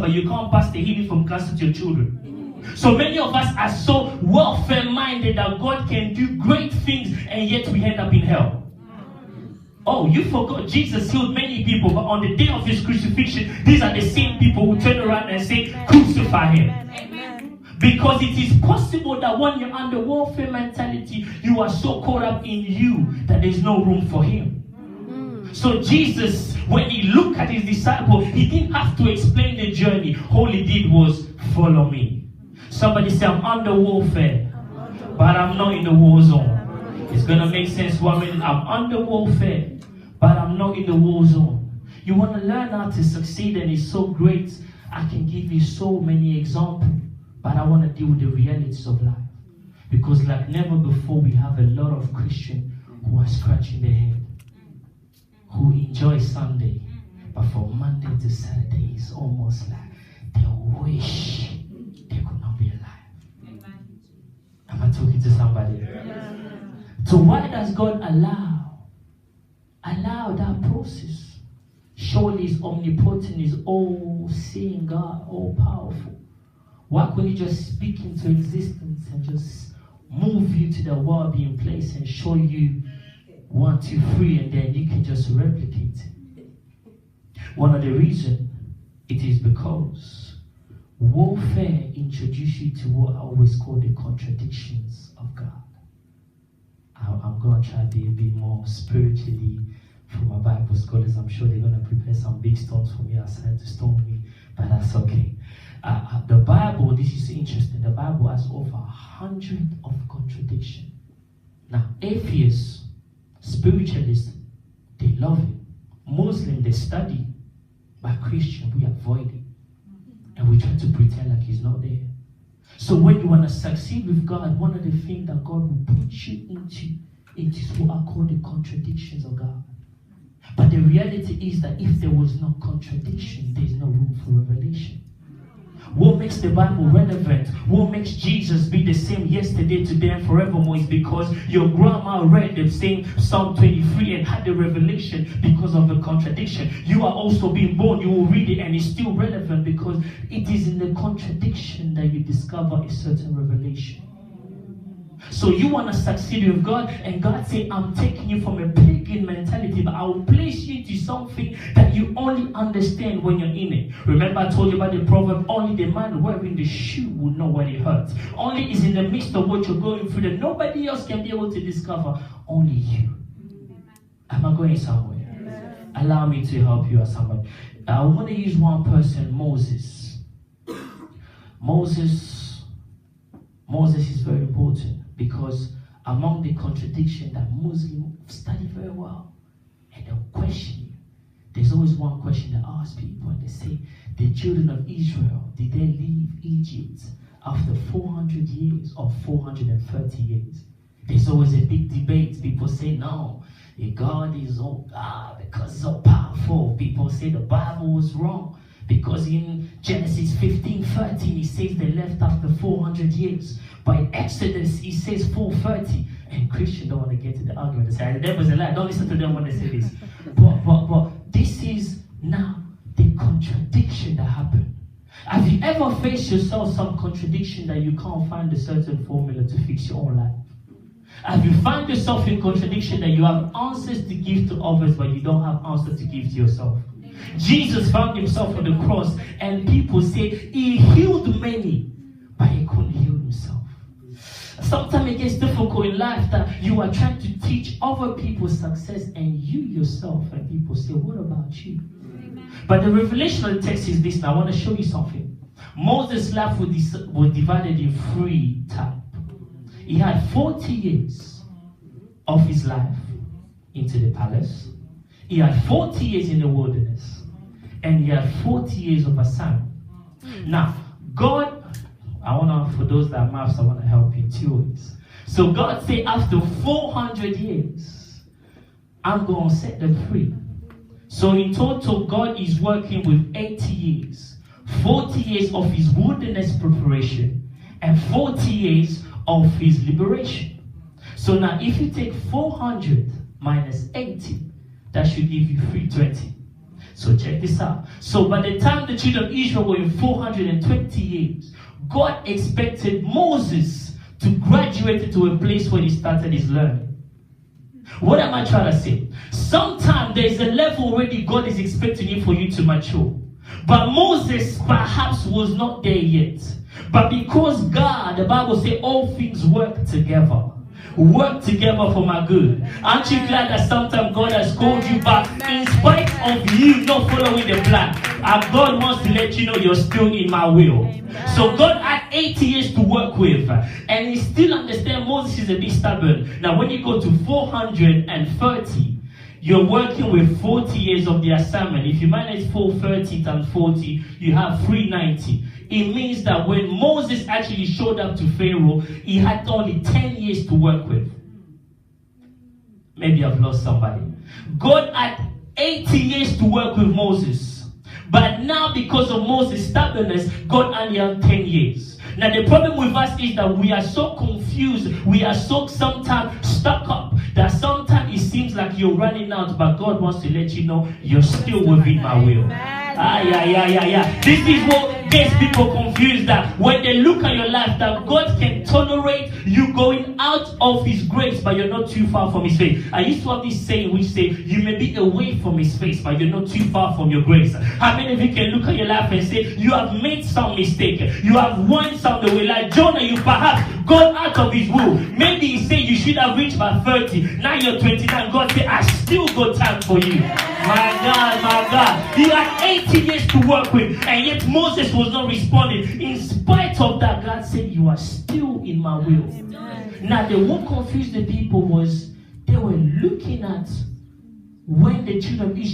but you can't pass the healing from cancer to your children. So many of us are so welfare-minded that God can do great things, and yet we end up in hell. Oh, you forgot Jesus healed many people, but on the day of his crucifixion, these are the same people who turn around and say, crucify him. Because it is possible that when you're under warfare mentality, you are so caught up in you that there's no room for him. So Jesus, when he looked at his disciples, he didn't have to explain the journey. All he did was follow me. Somebody say, I'm under warfare, but I'm not in the war zone. It's going to make sense. I'm under warfare, but I'm not in the war zone. You want to learn how to succeed, and it's so great. I can give you so many examples. But I want to deal with the realities of life. Because like never before, we have a lot of Christians who are scratching their head, who enjoy Sunday, but from Monday to Saturday, it's almost like they wish they could not be alive. Am I talking to somebody? So why does God allow that process? Surely He's omnipotent, He's all-seeing God, all-powerful. Why couldn't he just speak into existence and just move you to the world being place and show you 1, 2, 3, and then you can just replicate it? One of the reasons, it is because warfare introduces you to what I always call the contradictions of God. I'm going to try to be a bit more spiritually for my Bible scholars. I'm sure they're going to prepare some big stones for me outside to stone me, but that's okay. The Bible, this is interesting, the Bible has over 100 of contradictions. Now, atheists, spiritualists, they love it. Muslims, they study. But Christians, we avoid it. And we try to pretend like he's not there. So when you want to succeed with God, one of the things that God will put you into is what I call the contradictions of God. But the reality is that if there was no contradiction, there's no room for revelation. What makes the Bible relevant, what makes Jesus be the same yesterday, today, and forevermore is because your grandma read the same Psalm 23 and had the revelation because of the contradiction. You are also being born, you will read it and it's still relevant because it is in the contradiction that you discover a certain revelation. So you want to succeed with God, and God said, I'm taking you from a pagan mentality, but I will place you into something that you only understand when you're in it. Remember I told you about the proverb, only the man wearing the shoe will know what it hurts. Only is in the midst of what you're going through that nobody else can be able to discover, only you. Am I going somewhere? Allow me to help you as somebody. I want to use one person, Moses. Moses is very important. Because among the contradiction that Muslims study very well, and they'll question you. There's always one question that asks people, and they say, the children of Israel, did they leave Egypt after 400 years or 430 years? There's always a big debate. People say, no, God is all God because it's all powerful. People say the Bible was wrong because in Genesis 15:13, it says they left after 400 years. But in Exodus, it says 430. And Christians don't want to get to the argument. They say, the devil's a lie. Don't listen to them when they say this. But this is now the contradiction that happened. Have you ever faced yourself some contradiction that you can't find a certain formula to fix your own life? Have you found yourself in contradiction that you have answers to give to others, but you don't have answers to give to yourself? Jesus found himself on the cross, and people say he healed many, but he couldn't heal himself. Sometimes it gets difficult in life that you are trying to teach other people success and you yourself, and people say, what about you? Amen. But the revelation of the text is this. Now I want to show you something. Moses' life was divided in 3 types. He had 40 years of his life into the palace. He had 40 years in the wilderness. And he had 40 years of assignment. Now, God, for those that are maths, I want to help you in 2 ways. So God said, after 400 years, I'm going to set them free. So in total, God is working with 80 years. 40 years of his wilderness preparation and 40 years of his liberation. So now if you take 400 minus 80, that should give you 320. So check this out. So by the time the children of Israel were in 420 years, God expected Moses to graduate into a place where he started his learning. What am I trying to say? Sometimes there is a level already God is expecting you for you to mature. But Moses perhaps was not there yet. But because God, the Bible says, all things work together. Work together for my good. Aren't you glad that sometimes God has called you back in spite of you not following the plan? And God wants to let you know you're still in my will. So God had 80 years to work with, and he still understands Moses is a bit stubborn. Now when you go to 430, you're working with 40 years of the assignment. If you manage 430 times 40, you have 390. It means that when Moses actually showed up to Pharaoh, he had only 10 years to work with. Maybe I've lost somebody. God had 80 years to work with Moses. But now because of Moses' stubbornness, God only had 10 years. Now the problem with us is that we are so confused. We are so sometimes stuck up that sometimes it seems like you're running out, but God wants to let you know you're still within my will. This is what gets people confused, that when they look at your life, that God can tolerate you going out of his grace, but you're not too far from his face. I used to have this saying which say, you may be away from his face, but you're not too far from your grace. How many of you can look at your life and say, you have made some mistake, you have won some the way, like Jonah, you perhaps gone out of his will. Maybe he said you should have reached by 30, now you're 29. God said, I still got time for you. My God. He had 80 years to work with, and yet Moses was not responding. In spite of that, God said, you are still in my will. Now, the what confused the people was they were looking at when the children of Israel